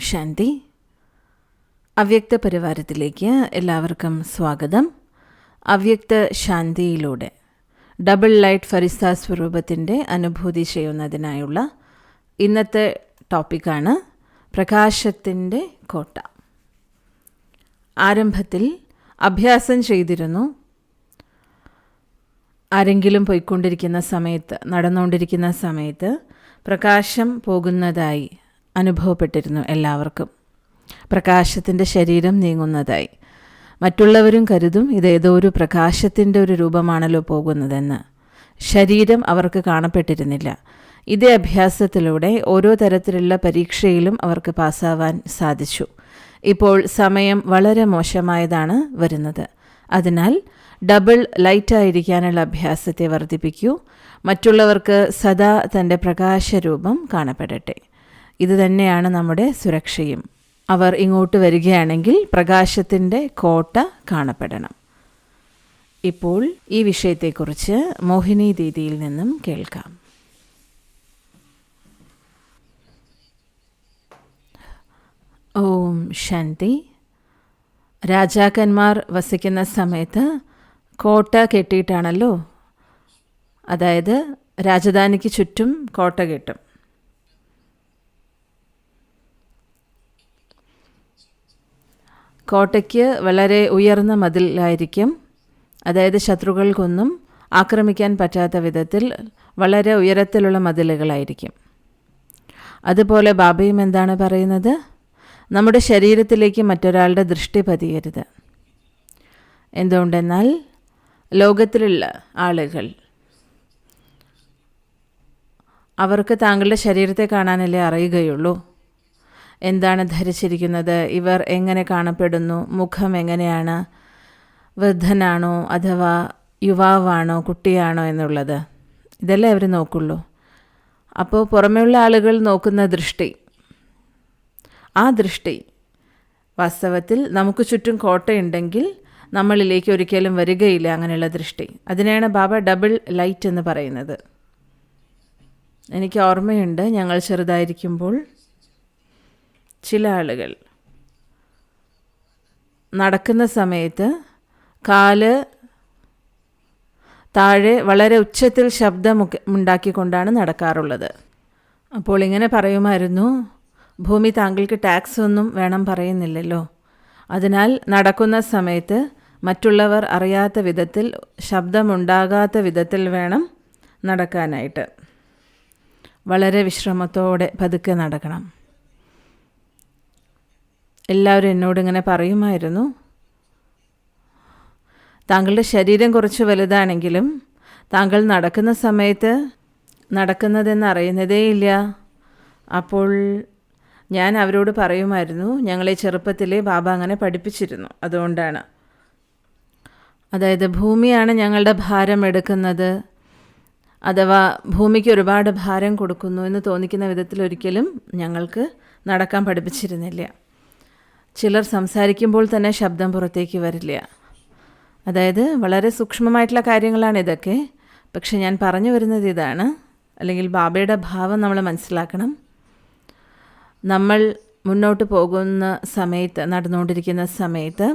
ശാന്തി. അവ്യക്ത പരിവാരത്തിലേക്ക് എല്ലാവർക്കും സ്വാഗതം. അവ്യക്ത ശാന്തിയിലൂടെ ഡബിൾ ലൈറ്റ് ഫരിസ്ത സ്വരൂപത്തിൻ്റെ അനുഭൂതി ചെയ്യുന്നതിനായുള്ള ഇന്നത്തെ ടോപ്പിക്കാണ് പ്രകാശത്തിൻ്റെ കോട്ട. ആരംഭത്തിൽ അഭ്യാസം ചെയ്തിരുന്നു. ആരെങ്കിലും പോയിക്കൊണ്ടിരിക്കുന്ന സമയത്ത്, നടന്നുകൊണ്ടിരിക്കുന്ന സമയത്ത് പ്രകാശം പോകുന്നതായി അനുഭവപ്പെട്ടിരുന്നു. എല്ലാവർക്കും പ്രകാശത്തിൻ്റെ ശരീരം നീങ്ങുന്നതായി. മറ്റുള്ളവരും കരുതും ഇതേതോ ഒരു പ്രകാശത്തിൻ്റെ ഒരു രൂപമാണല്ലോ പോകുന്നതെന്ന്. ശരീരം അവർക്ക് കാണപ്പെട്ടിരുന്നില്ല. ഇതേ അഭ്യാസത്തിലൂടെ ഓരോ തരത്തിലുള്ള പരീക്ഷയിലും അവർക്ക് പാസ്സാവാൻ സാധിച്ചു. ഇപ്പോൾ സമയം വളരെ മോശമായതാണ് വരുന്നത്. അതിനാൽ ഡബിൾ ലൈറ്റായിരിക്കാനുള്ള അഭ്യാസത്തെ വർദ്ധിപ്പിക്കൂ. മറ്റുള്ളവർക്ക് സദാ തൻ്റെ പ്രകാശരൂപം കാണപ്പെടട്ടെ. ഇത് തന്നെയാണ് നമ്മുടെ സുരക്ഷയും. അവർ ഇങ്ങോട്ട് വരികയാണെങ്കിൽ പ്രകാശത്തിൻ്റെ കോട്ട കാണപ്പെടണം. ഇപ്പോൾ ഈ വിഷയത്തെക്കുറിച്ച് മോഹിനി ദീദിയിൽ നിന്നും കേൾക്കാം. ഓം ശാന്തി. രാജാക്കന്മാർ വസിക്കുന്ന സമയത്ത് കോട്ട കെട്ടിയിട്ടാണല്ലോ, അതായത് രാജധാനിക്ക് ചുറ്റും കോട്ട കെട്ടും. കോട്ടയ്ക്ക് വളരെ ഉയർന്ന മതിലായിരിക്കും. അതായത് ശത്രുക്കൾക്കൊന്നും ആക്രമിക്കാൻ പറ്റാത്ത വിധത്തിൽ വളരെ ഉയരത്തിലുള്ള മതിലുകളായിരിക്കും. അതുപോലെ ബാബയും എന്താണ് പറയുന്നത്? നമ്മുടെ ശരീരത്തിലേക്ക് മറ്റൊരാളുടെ ദൃഷ്ടി പതിയരുത്. എന്തുകൊണ്ടെന്നാൽ ലോകത്തിലുള്ള ആളുകൾ അവർക്ക് താങ്കളുടെ ശരീരത്തെ കാണാനല്ലേ അറിയുകയുള്ളൂ. എന്താണ് ധരിച്ചിരിക്കുന്നത്, ഇവർ എങ്ങനെ കാണപ്പെടുന്നു, മുഖം എങ്ങനെയാണ്, വൃദ്ധനാണോ അഥവാ യുവാവാണോ കുട്ടിയാണോ എന്നുള്ളത്, ഇതല്ലേ അവർ നോക്കുള്ളൂ. അപ്പോൾ പുറമെയുള്ള ആളുകൾ നോക്കുന്ന ദൃഷ്ടി, ആ ദൃഷ്ടി വാസ്തവത്തിൽ നമുക്ക് ചുറ്റും കോട്ടയുണ്ടെങ്കിൽ നമ്മളിലേക്ക് ഒരിക്കലും വരികയില്ല. അങ്ങനെയുള്ള ദൃഷ്ടി, അതിനെയാണ് ബാബ ഡബിൾ ലൈറ്റ് എന്ന് പറയുന്നത്. എനിക്ക് ഓർമ്മയുണ്ട്, ഞങ്ങൾ ചെറുതായിരിക്കുമ്പോൾ ചില ആളുകൾ നടക്കുന്ന സമയത്ത് കാല് താഴെ വളരെ ഉച്ചത്തിൽ ശബ്ദമുണ്ടാക്കിക്കൊണ്ടാണ് നടക്കാറുള്ളത്. അപ്പോൾ ഇങ്ങനെ പറയുമായിരുന്നു, ഭൂമി താങ്കൾക്ക് ടാക്സ് ഒന്നും വേണം പറയുന്നില്ലല്ലോ, അതിനാൽ നടക്കുന്ന സമയത്ത് മറ്റുള്ളവർ അറിയാത്ത വിധത്തിൽ, ശബ്ദമുണ്ടാകാത്ത വിധത്തിൽ വേണം നടക്കാനായിട്ട്. വളരെ വിശ്രമത്തോടെ പതുക്കെ നടക്കണം. എല്ലാവരും എന്നോടിങ്ങനെ പറയുമായിരുന്നു, താങ്കളുടെ ശരീരം കുറച്ച് വലുതാണെങ്കിലും താങ്കൾ നടക്കുന്ന സമയത്ത് നടക്കുന്നതെന്ന് അറിയുന്നതേയില്ല. അപ്പോൾ ഞാൻ അവരോട് പറയുമായിരുന്നു, ഞങ്ങളെ ചെറുപ്പത്തിലെ ബാബ അങ്ങനെ പഠിപ്പിച്ചിരുന്നു, അതുകൊണ്ടാണ്. അതായത് ഭൂമിയാണ് ഞങ്ങളുടെ ഭാരം എടുക്കുന്നത്, അഥവാ ഭൂമിക്ക് ഒരുപാട് ഭാരം കൊടുക്കുന്നു എന്ന് തോന്നിക്കുന്ന വിധത്തിൽ ഒരിക്കലും ഞങ്ങൾക്ക് നടക്കാൻ പഠിപ്പിച്ചിരുന്നില്ല. ചിലർ സംസാരിക്കുമ്പോൾ തന്നെ ശബ്ദം പുറത്തേക്ക് വരില്ല. അതായത് വളരെ സൂക്ഷ്മമായിട്ടുള്ള കാര്യങ്ങളാണ് ഇതൊക്കെ. പക്ഷെ ഞാൻ പറഞ്ഞു വരുന്നത് ഇതാണ്, അല്ലെങ്കിൽ ബാബയുടെ ഭാവം നമ്മൾ മനസ്സിലാക്കണം. നമ്മൾ മുന്നോട്ട് പോകുന്ന സമയത്ത്, നടന്നുകൊണ്ടിരിക്കുന്ന സമയത്ത്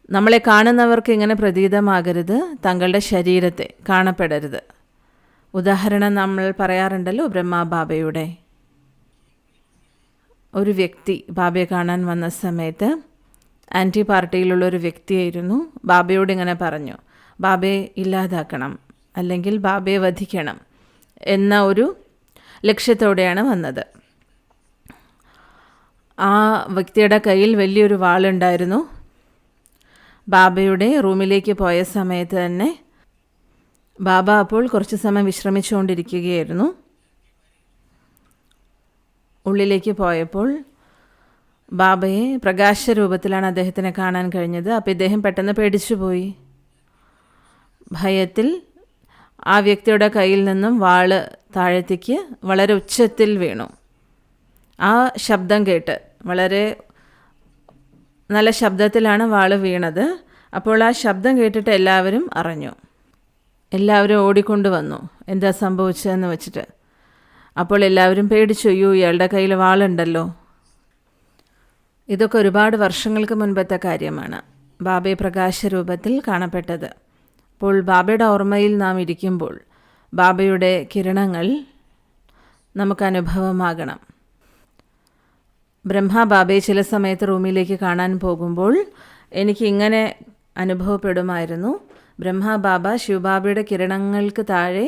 നമ്മളെ കാണുന്നവർക്ക് ഇങ്ങനെ പ്രതീതമാകരുത്, തങ്ങളുടെ ശരീരത്തെ കാണപ്പെടരുത്. ഉദാഹരണം നമ്മൾ പറയാറുണ്ടല്ലോ, ബ്രഹ്മബാബയുടെ ഒരു വ്യക്തി ബാബയെ കാണാൻ വന്ന സമയത്ത് ആൻറ്റി പാർട്ടിയിലുള്ളൊരു വ്യക്തിയായിരുന്നു. ബാബയോട് ഇങ്ങനെ പറഞ്ഞു, ബാബയെ ഇല്ലാതാക്കണം അല്ലെങ്കിൽ ബാബയെ വധിക്കണം എന്ന ഒരു ലക്ഷ്യത്തോടെയാണ് വന്നത്. ആ വ്യക്തിയുടെ കയ്യിൽ വലിയൊരു വാളുണ്ടായിരുന്നു. ബാബയുടെ റൂമിലേക്ക് പോയ സമയത്ത് തന്നെ ബാബ അപ്പോൾ കുറച്ച് സമയം വിശ്രമിച്ചുകൊണ്ടിരിക്കുകയായിരുന്നു. ഉള്ളിലേക്ക് പോയപ്പോൾ ബാബയെ പ്രകാശരൂപത്തിലാണ് അദ്ദേഹത്തിനെ കാണാൻ കഴിഞ്ഞത്. അപ്പോൾ ഇദ്ദേഹം പെട്ടെന്ന് പേടിച്ചുപോയി. ഭയത്തിൽ ആ വ്യക്തിയുടെ കയ്യിൽ നിന്നും വാള് താഴത്തേക്ക് വളരെ ഉച്ചത്തിൽ വീണു. ആ ശബ്ദം കേട്ട്, വളരെ നല്ല ശബ്ദത്തിലാണ് വാള് വീണത്. അപ്പോൾ ആ ശബ്ദം കേട്ടിട്ട് എല്ലാവരും അറിഞ്ഞു. എല്ലാവരും ഓടിക്കൊണ്ട് വന്നു, എന്താ സംഭവിച്ചതെന്ന് വെച്ചിട്ട്. അപ്പോൾ എല്ലാവരും പേടിച്ചു, അയ്യോ ഇയാളുടെ കയ്യിൽ വാളുണ്ടല്ലോ. ഇതൊക്കെ ഒരുപാട് വർഷങ്ങൾക്ക് മുൻപത്തെ കാര്യമാണ് ബാബയെ പ്രകാശരൂപത്തിൽ കാണപ്പെട്ടത്. അപ്പോൾ ബാബയുടെ ഓർമ്മയിൽ നാം ഇരിക്കുമ്പോൾ ബാബയുടെ കിരണങ്ങൾ നമുക്ക് അനുഭവമാകണം. ബാബയെ ചില സമയത്ത് റൂമിലേക്ക് കാണാൻ പോകുമ്പോൾ എനിക്കിങ്ങനെ അനുഭവപ്പെടുമായിരുന്നു. ബാബ ശിവബാബയുടെ കിരണങ്ങൾക്ക് താഴെ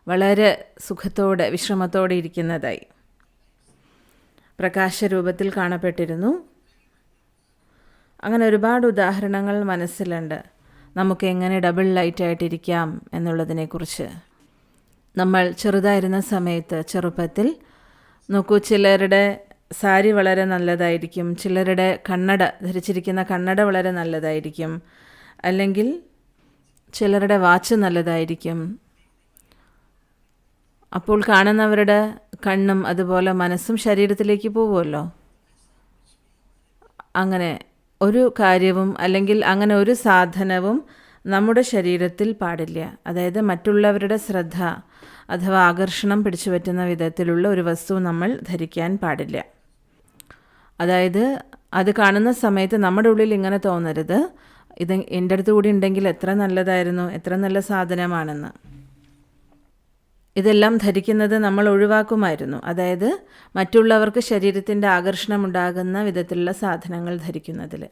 വളരെ സുഖത്തോടെ വിശ്രമത്തോടെ ഇരിക്കുന്നതായി പ്രകാശരൂപത്തിൽ കാണപ്പെട്ടിരുന്നു. അങ്ങനെ ഒരുപാട് ഉദാഹരണങ്ങൾ മനസ്സിലുണ്ട്. നമുക്ക് എങ്ങനെ ഡബിൾ ലൈറ്റായിട്ടിരിക്കാം എന്നുള്ളതിനെക്കുറിച്ച്. നമ്മൾ ചെറുതായിരുന്ന സമയത്ത് ചെറുപ്പത്തിൽ നോക്കൂ, ചിലരുടെ സാരി വളരെ നല്ലതായിരിക്കും, ചിലരുടെ ധരിച്ചിരിക്കുന്ന കണ്ണട വളരെ നല്ലതായിരിക്കും, അല്ലെങ്കിൽ ചിലരുടെ വാച്ച് നല്ലതായിരിക്കും. അപ്പോൾ കാണുന്നവരുടെ കണ്ണും അതുപോലെ മനസ്സും ശരീരത്തിലേക്ക് പോവുമല്ലോ. അങ്ങനെ ഒരു കാര്യവും അല്ലെങ്കിൽ അങ്ങനെ ഒരു സാധനവും നമ്മുടെ ശരീരത്തിൽ പാടില്ല. അതായത് മറ്റുള്ളവരുടെ ശ്രദ്ധ അഥവാ ആകർഷണം പിടിച്ചു പറ്റുന്ന വിധത്തിലുള്ള ഒരു വസ്തു നമ്മൾ ധരിക്കാൻ പാടില്ല. അതായത് അത് കാണുന്ന സമയത്ത് നമ്മുടെ ഉള്ളിൽ ഇങ്ങനെ തോന്നരുത്, ഇത് എൻ്റെ അടുത്ത് കൂടി ഉണ്ടെങ്കിൽ എത്ര നല്ലതായിരുന്നു, എത്ര നല്ല സാധനമാണെന്ന്. ഇതെല്ലാം ധരിക്കുന്നത് നമ്മൾ ഒഴിവാക്കുമായിരുന്നു. അതായത് മറ്റുള്ളവർക്ക് ശരീരത്തിൻ്റെ ആകർഷണം ഉണ്ടാകുന്ന വിധത്തിലുള്ള സാധനങ്ങൾ ധരിക്കുന്നതിൽ.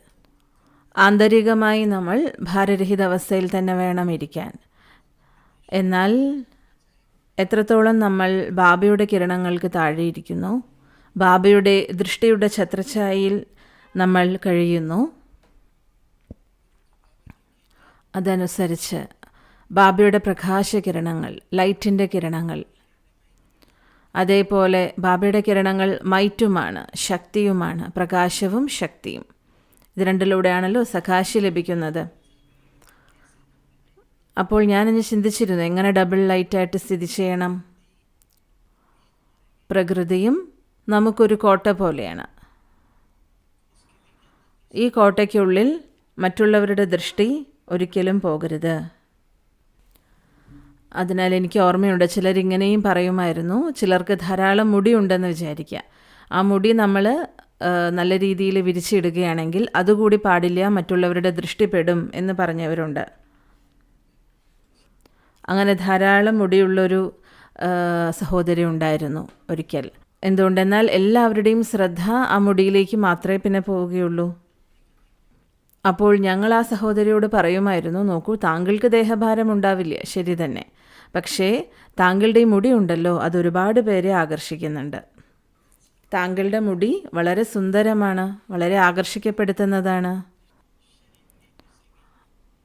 ആന്തരികമായി നമ്മൾ ഭാരരഹിത അവസ്ഥയിൽ തന്നെ വേണം ഇരിക്കാൻ. എന്നാൽ എത്രത്തോളം നമ്മൾ ബാബയുടെ കിരണങ്ങൾക്ക് താഴെയിരിക്കുന്നു, ബാബയുടെ ദൃഷ്ടിയുടെ ഛത്രഛായയിൽ നമ്മൾ കഴിയുന്നു, അതനുസരിച്ച് ബാബയുടെ പ്രകാശകിരണങ്ങൾ, ലൈറ്റിൻ്റെ കിരണങ്ങൾ, അതേപോലെ ബാബയുടെ കിരണങ്ങൾ മൈറ്റുമാണ്, ശക്തിയുമാണ്, പ്രകാശവും ശക്തിയും. ഇത് രണ്ടിലൂടെയാണല്ലോ സകാശി ലഭിക്കുന്നത്. അപ്പോൾ ഞാനിന്ന് ചിന്തിച്ചിരുന്നു, എങ്ങനെ ഡബിൾ ലൈറ്റായിട്ട് സ്ഥിതി ചെയ്യണം. പ്രകൃതിയും നമുക്കൊരു കോട്ട പോലെയാണ്. ഈ കോട്ടയ്ക്കുള്ളിൽ മറ്റുള്ളവരുടെ ദൃഷ്ടി ഒരിക്കലും പോകരുത്. അതിനാൽ എനിക്ക് ഓർമ്മയുണ്ട്, ചിലരിങ്ങനെയും പറയുമായിരുന്നു, ചിലർക്ക് ധാരാളം മുടിയുണ്ടെന്ന് വിചാരിക്കുക. ആ മുടി നമ്മൾ നല്ല രീതിയിൽ വിരിച്ചിടുകയാണെങ്കിൽ അതുകൂടി പാടില്ല, മറ്റുള്ളവരുടെ ദൃഷ്ടിപ്പെടും എന്ന് പറഞ്ഞവരുണ്ട്. അങ്ങനെ ധാരാളം മുടിയുള്ളൊരു സഹോദരി ഉണ്ടായിരുന്നു ഒരിക്കൽ. എന്തുകൊണ്ടെന്നാൽ എല്ലാവരുടെയും ശ്രദ്ധ ആ മുടിയിലേക്ക് മാത്രമേ പിന്നെ പോവുകയുള്ളൂ. അപ്പോൾ ഞങ്ങൾ ആ സഹോദരിയോട് പറയുമായിരുന്നു, നോക്കൂ, താങ്കൾക്ക് ദേഹഭാരം ഉണ്ടാവില്ല, ശരി തന്നെ, പക്ഷേ താങ്കളുടെ ഈ മുടി ഉണ്ടല്ലോ, അതൊരുപാട് പേരെ ആകർഷിക്കുന്നുണ്ട്. താങ്കളുടെ മുടി വളരെ സുന്ദരമാണ്, വളരെ ആകർഷിക്കപ്പെടുത്തുന്നതാണ്.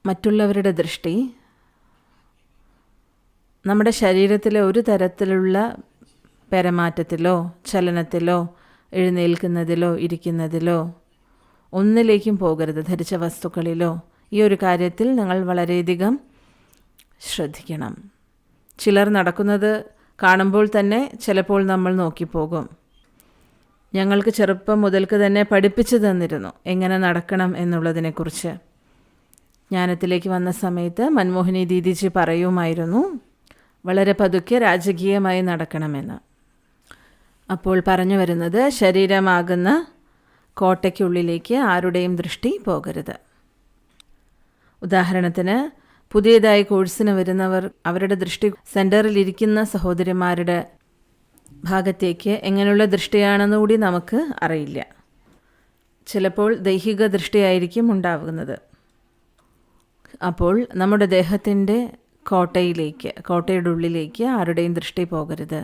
മറ്റുള്ളവരുടെ ദൃഷ്ടി നമ്മുടെ ശരീരത്തിലെ ഒരു തരത്തിലുള്ള പെരുമാറ്റത്തിലോ ചലനത്തിലോ എഴുന്നേൽക്കുന്നതിലോ ഇരിക്കുന്നതിലോ ഒന്നിലേക്കും പോകരുത്, ധരിച്ച വസ്തുക്കളിലോ. ഈ ഒരു കാര്യത്തിൽ നിങ്ങൾ വളരെയധികം ശ്രദ്ധിക്കണം. ചിലർ നടക്കുന്നത് കാണുമ്പോൾ തന്നെ ചിലപ്പോൾ നമ്മൾ നോക്കിപ്പോകും. ഞങ്ങൾക്ക് ചെറുപ്പം മുതൽക്ക് തന്നെ പഠിപ്പിച്ചു തന്നിരുന്നു എങ്ങനെ നടക്കണം എന്നുള്ളതിനെക്കുറിച്ച്. ജ്ഞാനത്തിലേക്ക് വന്ന സമയത്ത് മൻമോഹിനി ദീദിജി പറയുമായിരുന്നു, വളരെ പതുക്കെ രാജകീയമായി നടക്കണമെന്ന്. അപ്പോൾ പറഞ്ഞു വരുന്നത്, ശരീരമാകുന്ന കോട്ടയ്ക്കുള്ളിലേക്ക് ആരുടെയും ദൃഷ്ടി പോകരുത്. ഉദാഹരണത്തിന്, പുതിയതായി കോഴ്സിന് വരുന്നവർ അവരുടെ ദൃഷ്ടി സെൻറ്ററിലിരിക്കുന്ന സഹോദരിമാരുടെ ഭാഗത്തേക്ക് എങ്ങനെയുള്ള ദൃഷ്ടിയാണെന്ന് കൂടി നമുക്ക് അറിയില്ല. ചിലപ്പോൾ ദൈഹിക ദൃഷ്ടിയായിരിക്കും ഉണ്ടാകുന്നത്. അപ്പോൾ നമ്മുടെ ദേഹത്തിൻ്റെ കോട്ടയുടെ ഉള്ളിലേക്ക് ആരുടെയും ദൃഷ്ടി പോകരുത്.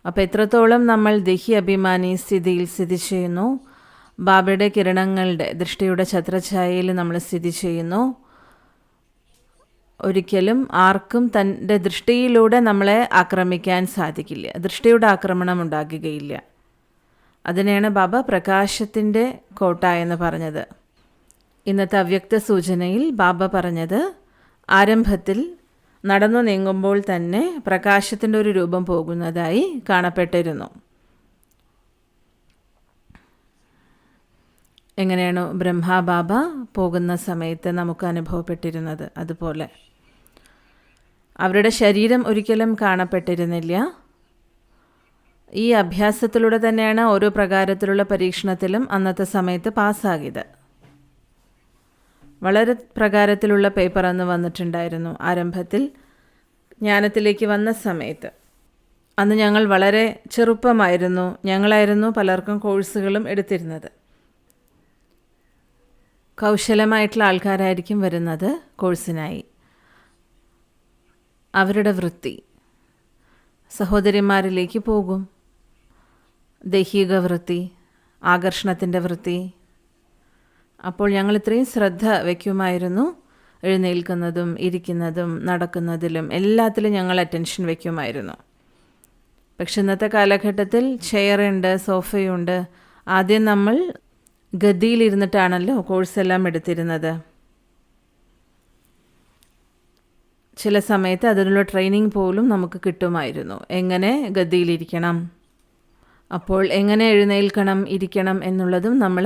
അപ്പോൾ എത്രത്തോളം നമ്മൾ ദേഹി അഭിമാനി സ്ഥിതിയിൽ സ്ഥിതി ചെയ്യുന്നു, ബാബയുടെ കിരണങ്ങളുടെ ദൃഷ്ടിയുടെ ഛത്രഛായയിൽ നമ്മൾ സ്ഥിതി ചെയ്യുന്നു, ഒരിക്കലും ആർക്കും തൻ്റെ ദൃഷ്ടിയിലൂടെ നമ്മളെ ആക്രമിക്കാൻ സാധിക്കില്ല. ദൃഷ്ടിയുടെ ആക്രമണം ഉണ്ടാകുകയില്ല. അതിനെയാണ് ബാബ പ്രകാശത്തിൻ്റെ കോട്ട എന്ന് പറഞ്ഞത്. ഇന്നത്തെ അവ്യക്ത സൂചനയിൽ ബാബ പറഞ്ഞത്, ആരംഭത്തിൽ നടന്നു നീങ്ങുമ്പോൾ തന്നെ പ്രകാശത്തിൻ്റെ ഒരു രൂപം പോകുന്നതായി കാണപ്പെട്ടിരുന്നു. എങ്ങനെയാണോ ബാബ പോകുന്ന സമയത്ത് നമുക്ക് അനുഭവപ്പെട്ടിരുന്നത്, അതുപോലെ അവരുടെ ശരീരം ഒരിക്കലും കാണപ്പെട്ടിരുന്നില്ല. ഈ അഭ്യാസത്തിലൂടെ തന്നെയാണ് ഓരോ പ്രകാരത്തിലുള്ള പരീക്ഷണത്തിലും അന്നത്തെ സമയത്ത് പാസ്സാകിയത്. വളരെ പ്രകാരത്തിലുള്ള പേപ്പർ അന്ന് വന്നിട്ടുണ്ടായിരുന്നു ആരംഭത്തിൽ ജ്ഞാനത്തിലേക്ക് വന്ന സമയത്ത്. അന്ന് ഞങ്ങൾ വളരെ ചെറുപ്പമായിരുന്നു. ഞങ്ങളായിരുന്നു പലർക്കും കോഴ്സുകളും എടുത്തിരുന്നത്. കൗശലമായിട്ടുള്ള ആൾക്കാരായിരിക്കും വരുന്നത് കോഴ്സിനായി. അവരുടെ വൃത്തി സഹോദരിമാരിലേക്ക് പോകും. ദൈഹിക വൃത്തി, ആകർഷണത്തിൻ്റെ വൃത്തി. അപ്പോൾ ഞങ്ങൾ ഇത്രയും ശ്രദ്ധ വയ്ക്കുമായിരുന്നു. എഴുന്നേൽക്കുന്നതും ഇരിക്കുന്നതും നടക്കുന്നതിലും എല്ലാത്തിലും ഞങ്ങൾ അറ്റൻഷൻ വയ്ക്കുമായിരുന്നു. പക്ഷെ ഇന്നത്തെ കാലഘട്ടത്തിൽ ചെയറുണ്ട്, സോഫയുണ്ട്. ആദ്യം നമ്മൾ ഗദ്ദിയിലിരുന്നിട്ടാണല്ലോ കോഴ്സെല്ലാം എടുത്തിരുന്നത്. ചില സമയത്ത് അതിനുള്ള ട്രെയിനിങ് പോലും നമുക്ക് കിട്ടുമായിരുന്നു. എങ്ങനെ ഗദ്ദിയിലിരിക്കണം, അപ്പോൾ എങ്ങനെ എഴുന്നേൽക്കണം, ഇരിക്കണം എന്നുള്ളതും നമ്മൾ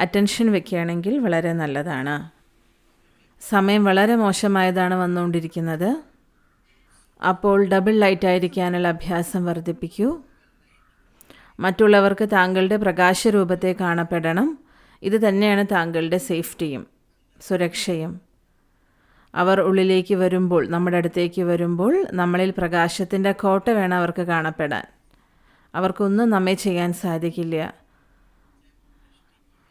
അറ്റൻഷൻ വെക്കുകയാണെങ്കിൽ വളരെ നല്ലതാണ്. സമയം വളരെ മോശമായതാണ് വന്നുകൊണ്ടിരിക്കുന്നത്. അപ്പോൾ ഡബിൾ ലൈറ്റ് ആയിരിക്കാനുള്ള അഭ്യാസം വർദ്ധിപ്പിക്കൂ. മറ്റുള്ളവർക്ക് താങ്കളുടെ പ്രകാശരൂപത്തെ കാണപ്പെടണം. ഇത് തന്നെയാണ് താങ്കളുടെ സേഫ്റ്റിയും സുരക്ഷയും. അവർ ഉള്ളിലേക്ക് വരുമ്പോൾ, നമ്മുടെ അടുത്തേക്ക് വരുമ്പോൾ നമ്മളിൽ പ്രകാശത്തിൻ്റെ കോട്ട വേണം അവർക്ക് കാണപ്പെടാൻ. അവർക്കൊന്നും നമ്മെ ചെയ്യാൻ സാധിക്കില്ല.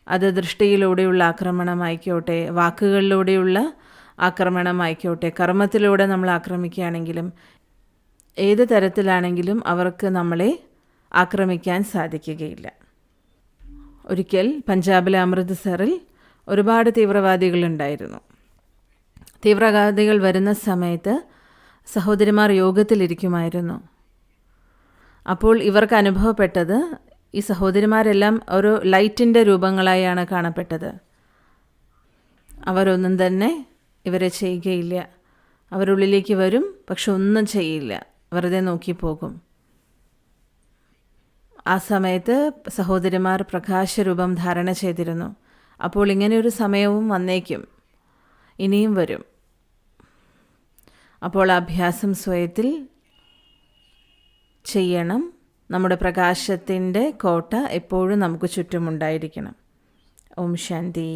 അത് ദൃഷ്ടിയിലൂടെയുള്ള ആക്രമണമായിക്കോട്ടെ, വാക്കുകളിലൂടെയുള്ള ആക്രമണമായിക്കോട്ടെ, കർമ്മത്തിലൂടെ നമ്മൾ ആക്രമിക്കുകയാണെങ്കിലും ഏത് തരത്തിലാണെങ്കിലും അവർക്ക് നമ്മളെ ആക്രമിക്കാൻ സാധിക്കുകയില്ല. ഒരിക്കൽ പഞ്ചാബിലെ അമൃത്സറിൽ ഒരുപാട് തീവ്രവാദികളുണ്ടായിരുന്നു. തീവ്രവാദികൾ വരുന്ന സമയത്ത് സഹോദരിമാർ യോഗത്തിലിരിക്കുമായിരുന്നു. അപ്പോൾ ഇവർക്ക് അനുഭവപ്പെട്ടത് ഈ സഹോദരിമാരെല്ലാം ഒരു ലൈറ്റിൻ്റെ രൂപങ്ങളായാണ് കാണപ്പെട്ടത്. അവരൊന്നും തന്നെ ഇവരെ ചെയ്യുകയില്ല. അവരുള്ളിലേക്ക് വരും, പക്ഷെ ഒന്നും ചെയ്യില്ല, വെറുതെ നോക്കിപ്പോകും. ആ സമയത്ത് സഹോദരിമാർ പ്രകാശരൂപം ധാരണ ചെയ്തിരുന്നു. അപ്പോൾ ഇങ്ങനെയൊരു സമയവും വന്നേക്കും, ഇനിയും വരും. അപ്പോൾ അഭ്യാസം സ്വയത്തിൽ ചെയ്യണം. നമ്മുടെ പ്രകാശത്തിൻ്റെ കോട്ട എപ്പോഴും നമുക്ക് ചുറ്റുമുണ്ടായിരിക്കണം. ഓം ശാന്തി.